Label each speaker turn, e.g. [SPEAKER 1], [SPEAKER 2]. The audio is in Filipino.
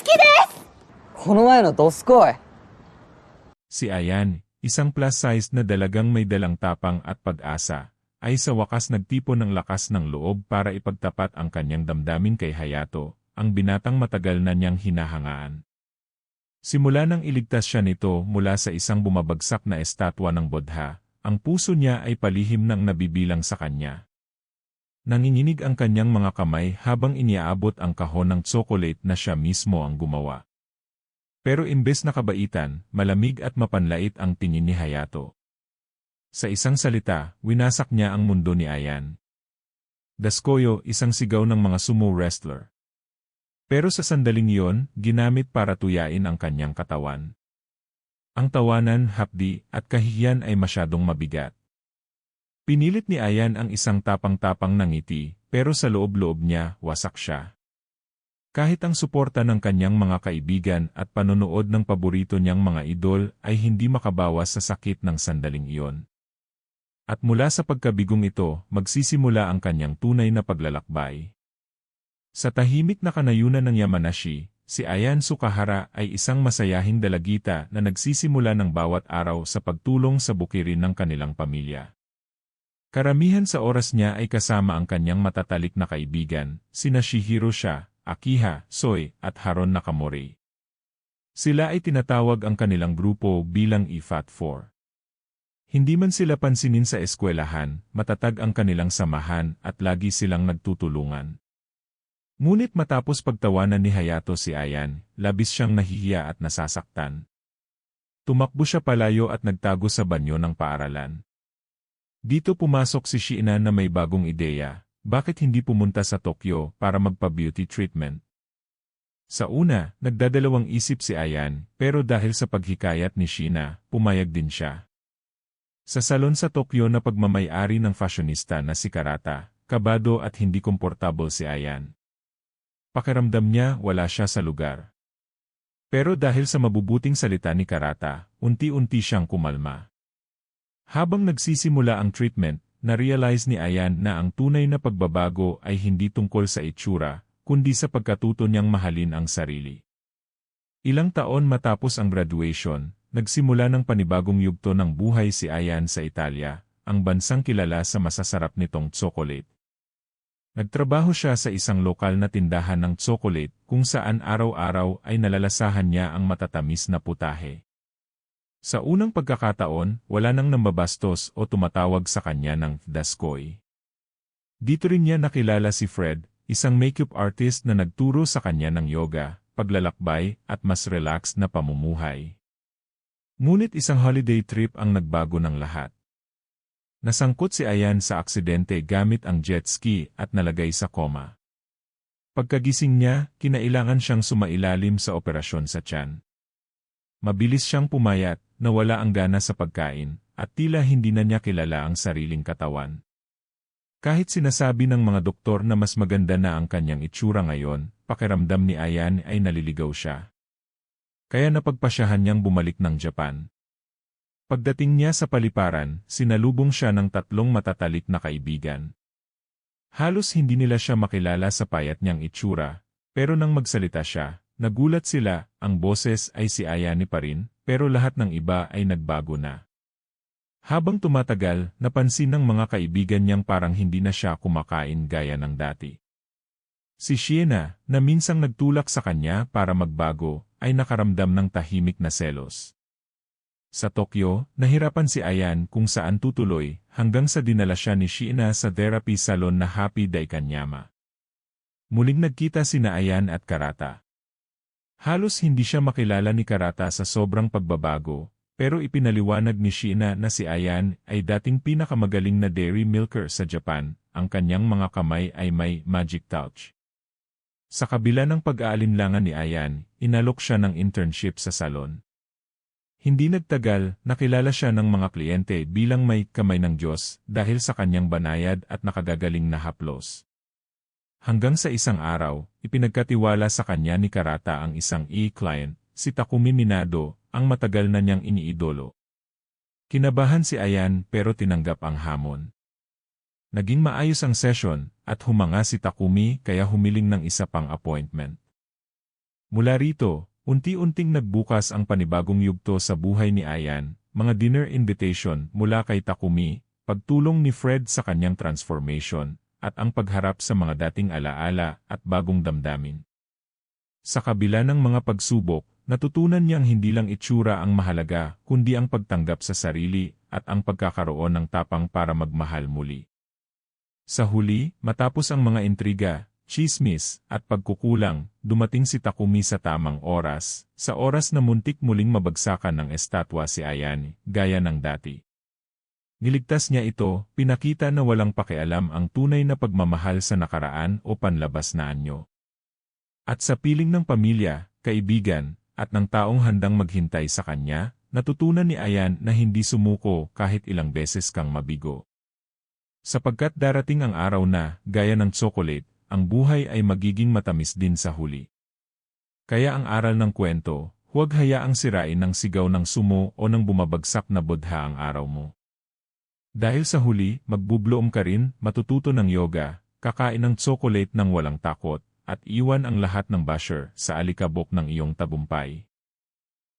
[SPEAKER 1] きです。
[SPEAKER 2] この前のどすこい。
[SPEAKER 3] Si Ayan, isang plus-size na dalagang may dalang tapang at pag-asa, ay sa wakas nagtipon ng lakas ng loob para ipagtapat ang kanyang damdamin kay Hayato, ang binatang matagal na niyang hinahangaan. Simula nang iligtas siya nito mula sa isang bumabagsak na estatwa ng Buddha, ang puso niya ay palihim nang nabibilang sa kanya. Nanginginig ang kanyang mga kamay habang iniaabot ang kahon ng tsokolate na siya mismo ang gumawa. Pero imbes na kabaitan, malamig at mapanlait ang tingin ni Hayato. Sa isang salita, winasak niya ang mundo ni Ayan. Daskoyo, isang sigaw ng mga sumo wrestler. Pero sa sandaling iyon, ginamit para tuyain ang kanyang katawan. Ang tawanan, hapdi, at kahihiyan ay masyadong mabigat. Pinilit ni Ayan ang isang tapang-tapang na ngiti, pero sa loob-loob niya, wasak siya. Kahit ang suporta ng kanyang mga kaibigan at panonood ng paborito niyang mga idol ay hindi makabawas sa sakit ng sandaling iyon. At mula sa pagkabigong ito, magsisimula ang kanyang tunay na paglalakbay. Sa tahimik na kanayunan ng Yamanashi, si Ayan Sukahara ay isang masayahing dalagita na nagsisimula ng bawat araw sa pagtulong sa bukirin ng kanilang pamilya. Karamihan sa oras niya ay kasama ang kanyang matatalik na kaibigan, sina Shihiro Sha, Akiha, Soy, at Haron Nakamori. Sila ay tinatawag ang kanilang grupo bilang IFAT4. Hindi man sila pansinin sa eskwelahan, matatag ang kanilang samahan at lagi silang nagtutulungan. Ngunit matapos pagtawanan ni Hayato si Ayan, labis siyang nahihiya at nasasaktan. Tumakbo siya palayo at nagtago sa banyo ng paaralan. Dito pumasok si Shiina na may bagong ideya. Bakit hindi pumunta sa Tokyo para magpa-beauty treatment? Sa una, nagdadalawang isip si Ayan, pero dahil sa paghikayat ni Shiina, pumayag din siya. Sa salon sa Tokyo na pagmamay-ari ng fashionista na si Karata, kabado at hindi komportable si Ayan. Pakiramdam niya wala siya sa lugar. Pero dahil sa mabubuting salita ni Karata, unti-unti siyang kumalma. Habang nagsisimula ang treatment, na-realize ni Ayan na ang tunay na pagbabago ay hindi tungkol sa itsura, kundi sa pagkatuto niyang mahalin ang sarili. Ilang taon matapos ang graduation, nagsimula ng panibagong yugto ng buhay si Ayan sa Italia, ang bansang kilala sa masasarap nitong tsokolate. Nagtrabaho siya sa isang lokal na tindahan ng tsokolate kung saan araw-araw ay nalalasahan niya ang matatamis na putahe. Sa unang pagkakataon, wala nang nambabastos o tumatawag sa kanya ng daskoy. Dito rin niya nakilala si Fred, isang makeup artist na nagturo sa kanya ng yoga, paglalakbay, at mas relaxed na pamumuhay. Ngunit isang holiday trip ang nagbago ng lahat. Nasangkot si Ayan sa aksidente gamit ang jet ski at nalagay sa koma. Pagkagising niya, kinailangan siyang sumailalim sa operasyon sa tiyan. Mabilis siyang pumayat, nawala ang gana sa pagkain, at tila hindi na niya kilala ang sariling katawan. Kahit sinasabi ng mga doktor na mas maganda na ang kanyang itsura ngayon, pakiramdam ni Ayan ay naliligaw siya. Kaya napagpasyahan niyang bumalik ng Japan. Pagdating niya sa paliparan, sinalubong siya ng 3 matatalik na kaibigan. Halos hindi nila siya makilala sa payat niyang itsura, pero nang magsalita siya, nagulat sila, ang boses ay si Ayane pa rin, pero lahat ng iba ay nagbago na. Habang tumatagal, napansin ng mga kaibigan niyang parang hindi na siya kumakain gaya ng dati. Si Shiena, na minsang nagtulak sa kanya para magbago, ay nakaramdam ng tahimik na selos. Sa Tokyo, nahirapan si Ayan kung saan tutuloy, hanggang sa dinala siya ni Shiena sa therapy salon na Happy Daikanyama. Muling nagkita sina Ayan at Karata. Halos hindi siya makilala ni Karata sa sobrang pagbabago, pero ipinaliwanag ni Shiina na si Ayan ay dating pinakamagaling na dairy milker sa Japan, ang kanyang mga kamay ay may magic touch. Sa kabila ng pag-aalinlangan ni Ayan, inalok siya ng internship sa salon. Hindi nagtagal, nakilala siya ng mga kliyente bilang may kamay ng Diyos dahil sa kanyang banayad at nakagagaling na haplos. Hanggang sa isang araw, ipinagkatiwala sa kanya ni Karata ang isang client, si Takumi Minado, ang matagal na niyang iniidolo. Kinabahan si Ayan pero tinanggap ang hamon. Naging maayos ang session, at humanga si Takumi kaya humiling ng isa pang appointment. Mula rito, unti-unting nagbukas ang panibagong yugto sa buhay ni Ayan, mga dinner invitation mula kay Takumi, pagtulong ni Fred sa kanyang transformation, at ang pagharap sa mga dating alaala at bagong damdamin. Sa kabila ng mga pagsubok, natutunan niyang hindi lang itsura ang mahalaga, kundi ang pagtanggap sa sarili at ang pagkakaroon ng tapang para magmahal muli. Sa huli, matapos ang mga intriga, tsismis, at pagkukulang, dumating si Takumi sa tamang oras, sa oras na muntik muling mabagsakan ng estatwa si Ayan, gaya ng dati. Niligtas niya ito, pinakita na walang pakialam ang tunay na pagmamahal sa nakaraan o panlabas na anyo. At sa piling ng pamilya, kaibigan, at ng taong handang maghintay sa kanya, natutunan ni Ayan na hindi sumuko kahit ilang beses kang mabigo. Sapagkat darating ang araw na, gaya ng tsokolate, ang buhay ay magiging matamis din sa huli. Kaya ang aral ng kwento, huwag hayaang sirain ng sigaw ng sumo o ng bumabagsak na bodha ang araw mo. Dahil sa huli, magbubloom ka rin, matututo ng yoga, kakain ng tsokolate ng walang takot, at iwan ang lahat ng basher sa alikabok ng iyong tagumpay.